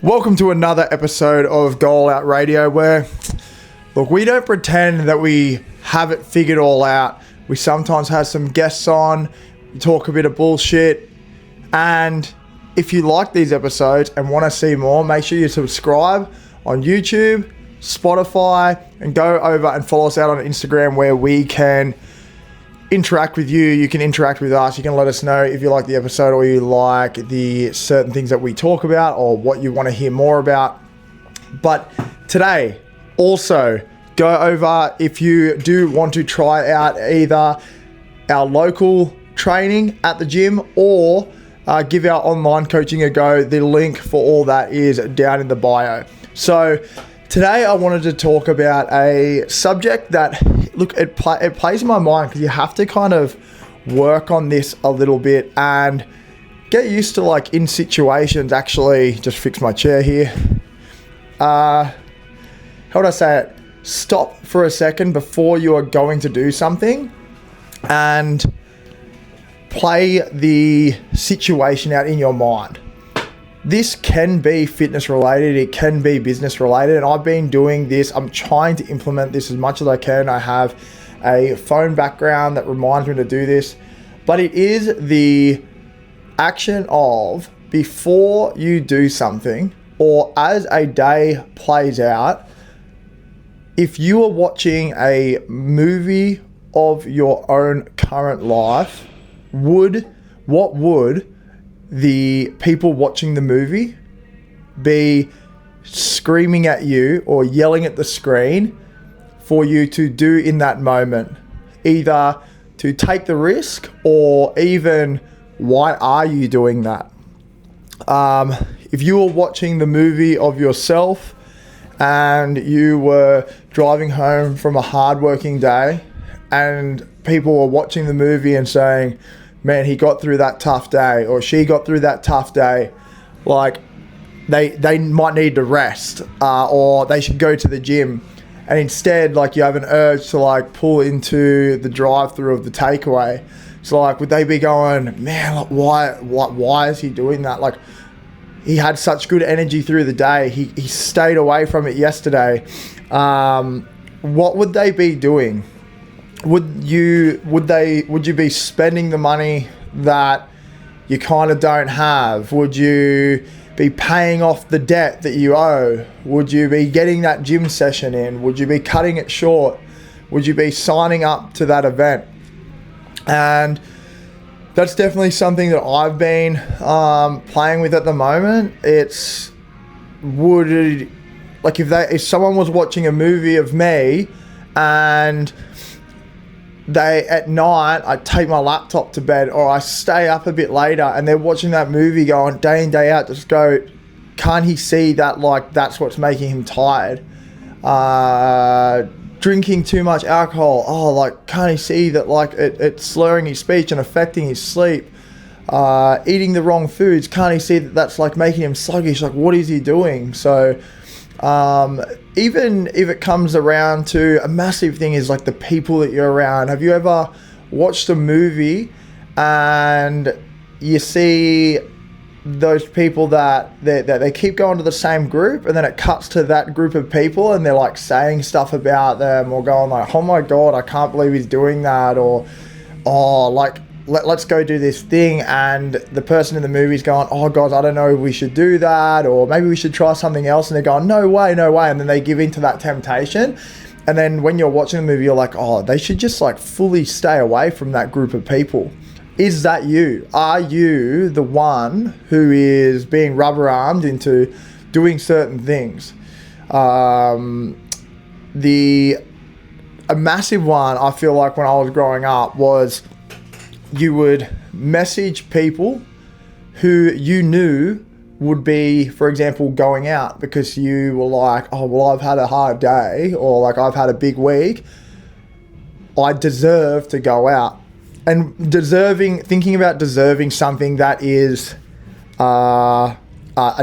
Welcome to another episode of Goal Out Radio where, look, we don't pretend that we have it figured all out. We sometimes have some guests on, talk a bit of bullshit, and if you like these episodes and want to see more, make sure you subscribe on YouTube, Spotify, and go over and follow us out on Instagram where we can interact with you. You can interact with us. You can let us know if you like the episode or you like the certain things that we talk about or what you want to hear more about. But today, also go over if you do want to try out either our local training at the gym or give our online coaching a go. The link for all that is down in the bio. So today I wanted to talk about a subject that, look, it plays in my mind because you have to kind of work on this a little bit and get used to, like, in situations, actually, just fix my chair here. How would I say it? Stop for a second before you are going to do something and play the situation out in your mind. This can be fitness related, it can be business related, and I've been doing this. I'm trying to implement this as much as I can. I have a phone background that reminds me to do this, but it is the action of before you do something or as a day plays out. If you are watching a movie of your own current life, what would the people watching the movie be screaming at you or yelling at the screen for you to do in that moment? Either to take the risk or even why are you doing that? If you were watching the movie of yourself and you were driving home from a hard-working day and people were watching the movie and saying, man, he got through that tough day, or she got through that tough day, like they might need to rest, or they should go to the gym. And instead, like, you have an urge to, like, pull into the drive-through of the takeaway. So, like, would they be going, man, like, why is he doing that? Like, he had such good energy through the day. He stayed away from it yesterday. What would they be doing? Would you be spending the money that you kind of don't have? Would you be paying off the debt that you owe? Would you be getting that gym session in? Would you be cutting it short? Would you be signing up to that event? And that's definitely something that I've been playing with at the moment. If someone was watching a movie of me and at night I take my laptop to bed or I stay up a bit later and they're watching that movie going day in, day out, just go, can't he see that, like, that's what's making him tired? Drinking too much alcohol, like, can't he see that, like, it's slurring his speech and affecting his sleep? Eating the wrong foods, can't he see that that's, like, making him sluggish? Like, what is he doing? So even if it comes around to a massive thing is, like, the people that you're around. Have you ever watched a movie and you see those people that they keep going to the same group and then it cuts to that group of people and they're, like, saying stuff about them or going like, oh my God, I can't believe he's doing that, or let's go do this thing, and the person in the movie is going, oh God, I don't know if we should do that, or maybe we should try something else, and they're going, no way, and then they give into that temptation. And then when you're watching the movie, you're like, oh, they should just, like, fully stay away from that group of people. Is that you? Are you the one who is being rubber-armed into doing certain things? A massive one, I feel like, when I was growing up was you would message people who you knew would be, for example, going out because you were like, oh, well, I've had a hard day, or, like, I've had a big week. I deserve to go out. And thinking about deserving something that is a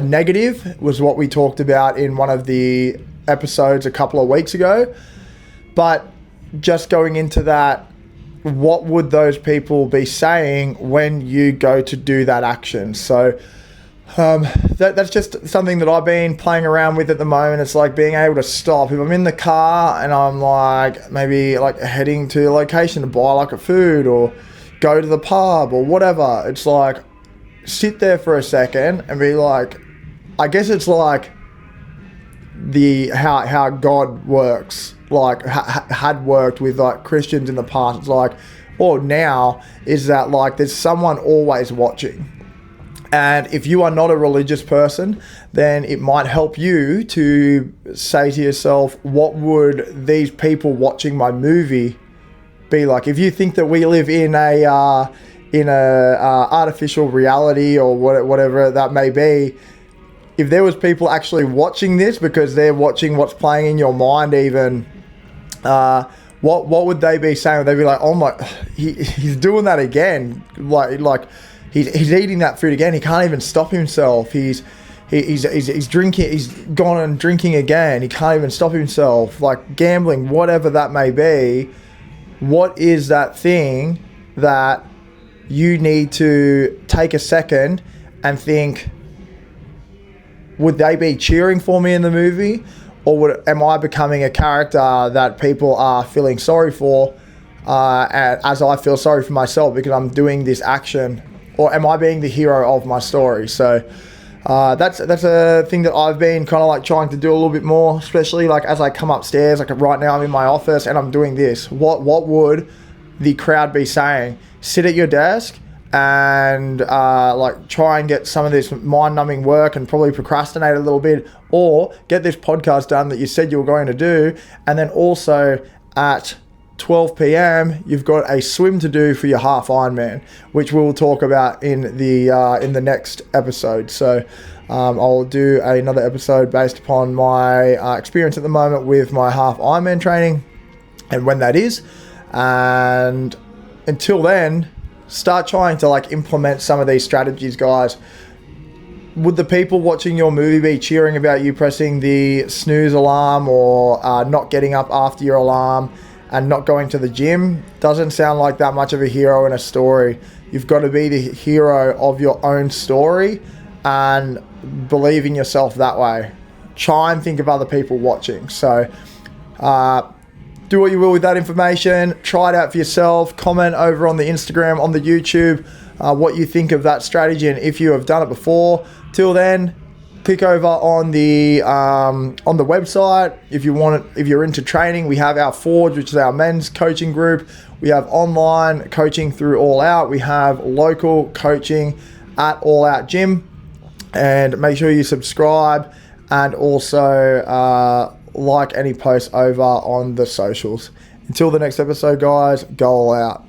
negative was what we talked about in one of the episodes a couple of weeks ago. But just going into that, what would those people be saying when you go to do that action? So That's just something that I've been playing around with at the moment. It's like being able to stop. If I'm in the car and I'm like maybe like heading to a location to buy like a food or go to the pub or whatever, it's like sit there for a second and be like, I guess it's like how God works, like had worked with like Christians in the past. It's like, or now is that like there's someone always watching. And if you are not a religious person, then it might help you to say to yourself, what would these people watching my movie be like? If you think that we live in a artificial reality or whatever that may be, if there was people actually watching this because they're watching what's playing in your mind, even what would they be saying? Would they be like, oh my, he's doing that again, like. He's eating that food again. He can't even stop himself. He's drinking. He's gone and drinking again. He can't even stop himself. Like gambling, whatever that may be. What is that thing that you need to take a second and think? Would they be cheering for me in the movie, or am I becoming a character that people are feeling sorry for, as I feel sorry for myself because I'm doing this action? Or am I being the hero of my story? So that's a thing that I've been kind of like trying to do a little bit more, especially like as I come upstairs. Like right now I'm in my office and I'm doing this. What would the crowd be saying? Sit at your desk and like try and get some of this mind-numbing work and probably procrastinate a little bit, or get this podcast done that you said you were going to do. And then also at 12 p.m. you've got a swim to do for your half Ironman, which we'll talk about in the next episode. So I'll do another episode based upon my experience at the moment with my half Ironman training and when that is. And until then, start trying to like implement some of these strategies, guys. Would the people watching your movie be cheering about you pressing the snooze alarm or not getting up after your alarm and not going to the gym? Doesn't sound like that much of a hero in a story. You've got to be the hero of your own story and believe in yourself that way. Try and think of other people watching. So do what you will with that information. Try it out for yourself. Comment over on the Instagram, on the YouTube, what you think of that strategy and if you have done it before. Till then, click over on the website if you want it. If you're into training, we have our Forge, which is our men's coaching group. We have online coaching through All Out. We have local coaching at All Out Gym. And make sure you subscribe and also like any posts over on the socials. Until the next episode, guys, go all out.